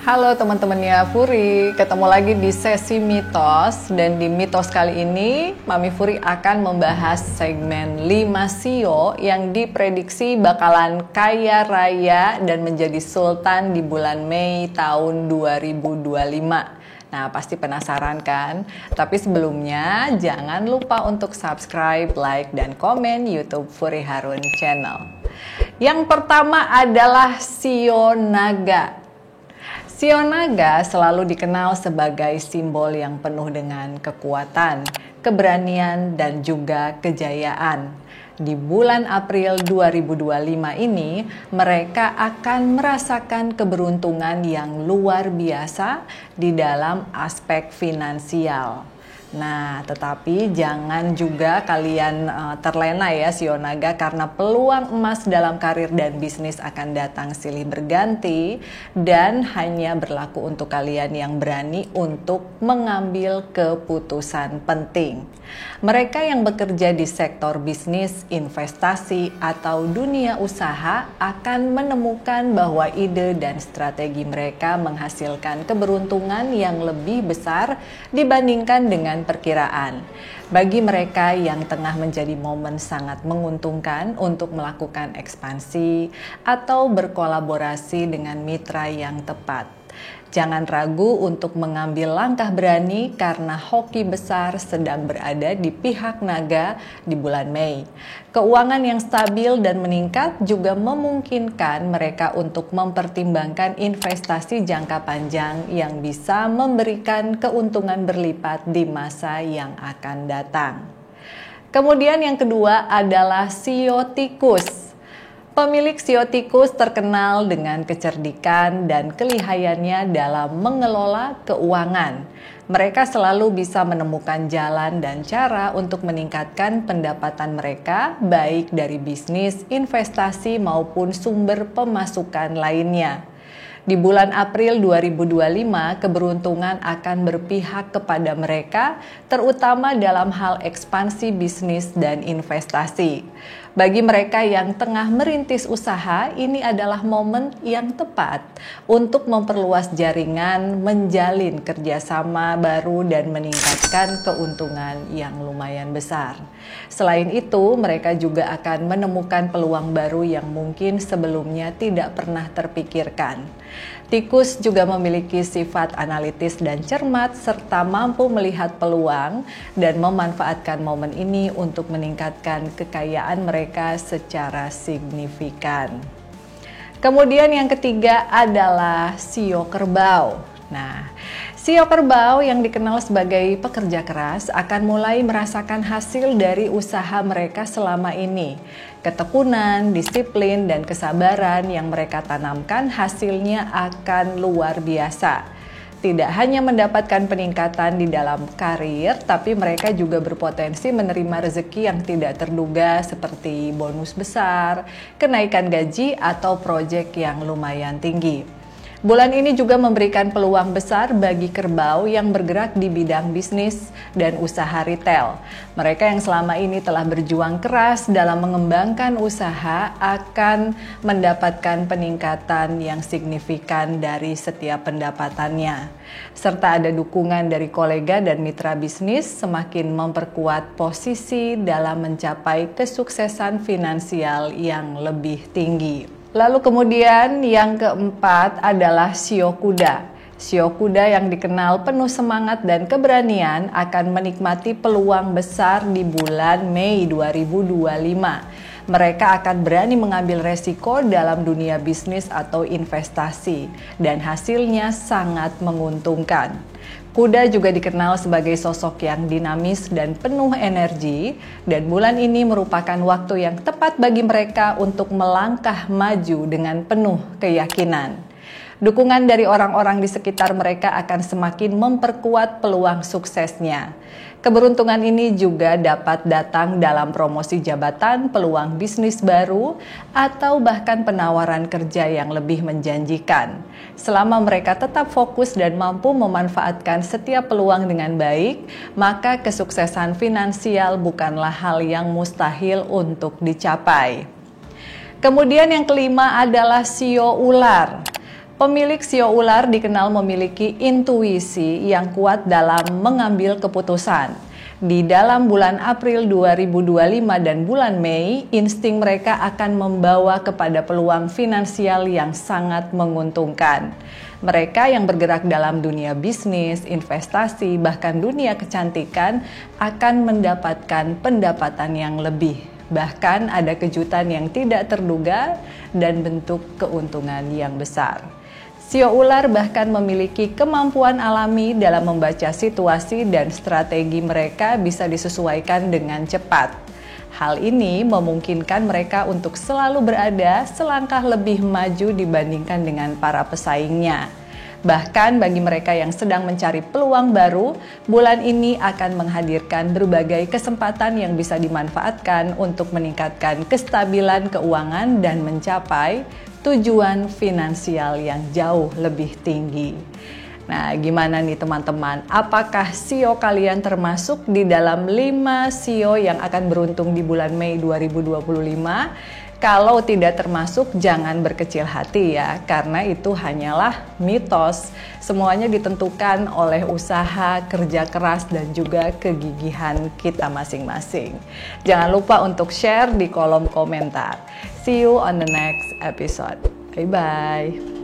Halo teman-temannya Furi, ketemu lagi di sesi mitos. Dan di mitos kali ini Mami Furi akan membahas segmen 5 CEO yang diprediksi bakalan kaya raya dan menjadi sultan di bulan Mei tahun 2025. Nah, pasti penasaran kan? Tapi sebelumnya jangan lupa untuk subscribe, like, dan komen YouTube Furi Harun Channel. Yang pertama adalah Shio Naga. Shio Naga selalu dikenal sebagai simbol yang penuh dengan kekuatan, keberanian, dan juga kejayaan. Di bulan April 2025 ini, mereka akan merasakan keberuntungan yang luar biasa di dalam aspek finansial. Nah, tetapi jangan juga kalian terlena ya Shio Naga, karena peluang emas dalam karir dan bisnis akan datang silih berganti dan hanya berlaku untuk kalian yang berani untuk mengambil keputusan penting. Mereka yang bekerja di sektor bisnis, investasi, atau dunia usaha akan menemukan bahwa ide dan strategi mereka menghasilkan keberuntungan yang lebih besar dibandingkan dengan perkiraan. Bagi mereka yang tengah menjadi momen sangat menguntungkan untuk melakukan ekspansi atau berkolaborasi dengan mitra yang tepat. Jangan ragu untuk mengambil langkah berani karena hoki besar sedang berada di pihak naga di bulan Mei. Keuangan yang stabil dan meningkat juga memungkinkan mereka untuk mempertimbangkan investasi jangka panjang yang bisa memberikan keuntungan berlipat di masa yang akan datang. Kemudian yang kedua adalah Shio Tikus. Pemilik Shio Tikus terkenal dengan kecerdikan dan kelihayannya dalam mengelola keuangan. Mereka selalu bisa menemukan jalan dan cara untuk meningkatkan pendapatan mereka, baik dari bisnis, investasi, maupun sumber pemasukan lainnya. Di bulan April 2025, keberuntungan akan berpihak kepada mereka, terutama dalam hal ekspansi bisnis dan investasi. Bagi mereka yang tengah merintis usaha, ini adalah momen yang tepat untuk memperluas jaringan, menjalin kerjasama baru, dan meningkatkan keuntungan yang lumayan besar. Selain itu, mereka juga akan menemukan peluang baru yang mungkin sebelumnya tidak pernah terpikirkan. Tikus juga memiliki sifat analitis dan cermat serta mampu melihat peluang dan memanfaatkan momen ini untuk meningkatkan kekayaan mereka secara signifikan. Kemudian yang ketiga adalah Shio Kerbau. Nah, Shio Kerbau yang dikenal sebagai pekerja keras akan mulai merasakan hasil dari usaha mereka selama ini. Ketekunan, disiplin, dan kesabaran yang mereka tanamkan hasilnya akan luar biasa. Tidak hanya mendapatkan peningkatan di dalam karir, tapi mereka juga berpotensi menerima rezeki yang tidak terduga seperti bonus besar, kenaikan gaji, atau proyek yang lumayan tinggi. Bulan ini juga memberikan peluang besar bagi kerbau yang bergerak di bidang bisnis dan usaha retail. Mereka yang selama ini telah berjuang keras dalam mengembangkan usaha akan mendapatkan peningkatan yang signifikan dari setiap pendapatannya. Serta ada dukungan dari kolega dan mitra bisnis semakin memperkuat posisi dalam mencapai kesuksesan finansial yang lebih tinggi. Lalu kemudian yang keempat adalah Shio Kuda. Shio Kuda yang dikenal penuh semangat dan keberanian akan menikmati peluang besar di bulan Mei 2025. Mereka akan berani mengambil resiko dalam dunia bisnis atau investasi dan hasilnya sangat menguntungkan. Kuda juga dikenal sebagai sosok yang dinamis dan penuh energi, dan bulan ini merupakan waktu yang tepat bagi mereka untuk melangkah maju dengan penuh keyakinan. Dukungan dari orang-orang di sekitar mereka akan semakin memperkuat peluang suksesnya. Keberuntungan ini juga dapat datang dalam promosi jabatan, peluang bisnis baru, atau bahkan penawaran kerja yang lebih menjanjikan. Selama mereka tetap fokus dan mampu memanfaatkan setiap peluang dengan baik, maka kesuksesan finansial bukanlah hal yang mustahil untuk dicapai. Kemudian yang kelima adalah Shio Ular. Pemilik sio ular dikenal memiliki intuisi yang kuat dalam mengambil keputusan. Di dalam bulan April 2025 dan bulan Mei, insting mereka akan membawa kepada peluang finansial yang sangat menguntungkan. Mereka yang bergerak dalam dunia bisnis, investasi, bahkan dunia kecantikan akan mendapatkan pendapatan yang lebih. Bahkan ada kejutan yang tidak terduga dan bentuk keuntungan yang besar. Sio ular bahkan memiliki kemampuan alami dalam membaca situasi dan strategi mereka bisa disesuaikan dengan cepat. Hal ini memungkinkan mereka untuk selalu berada selangkah lebih maju dibandingkan dengan para pesaingnya. Bahkan bagi mereka yang sedang mencari peluang baru, bulan ini akan menghadirkan berbagai kesempatan yang bisa dimanfaatkan untuk meningkatkan kestabilan keuangan dan mencapai tujuan finansial yang jauh lebih tinggi. Nah, gimana nih teman-teman? Apakah sio kalian termasuk di dalam 5 sio yang akan beruntung di bulan Mei 2025? Kalau tidak termasuk, jangan berkecil hati ya, karena itu hanyalah mitos. Semuanya ditentukan oleh usaha, kerja keras, dan juga kegigihan kita masing-masing. Jangan lupa untuk share di kolom komentar. See you on the next episode. Bye-bye.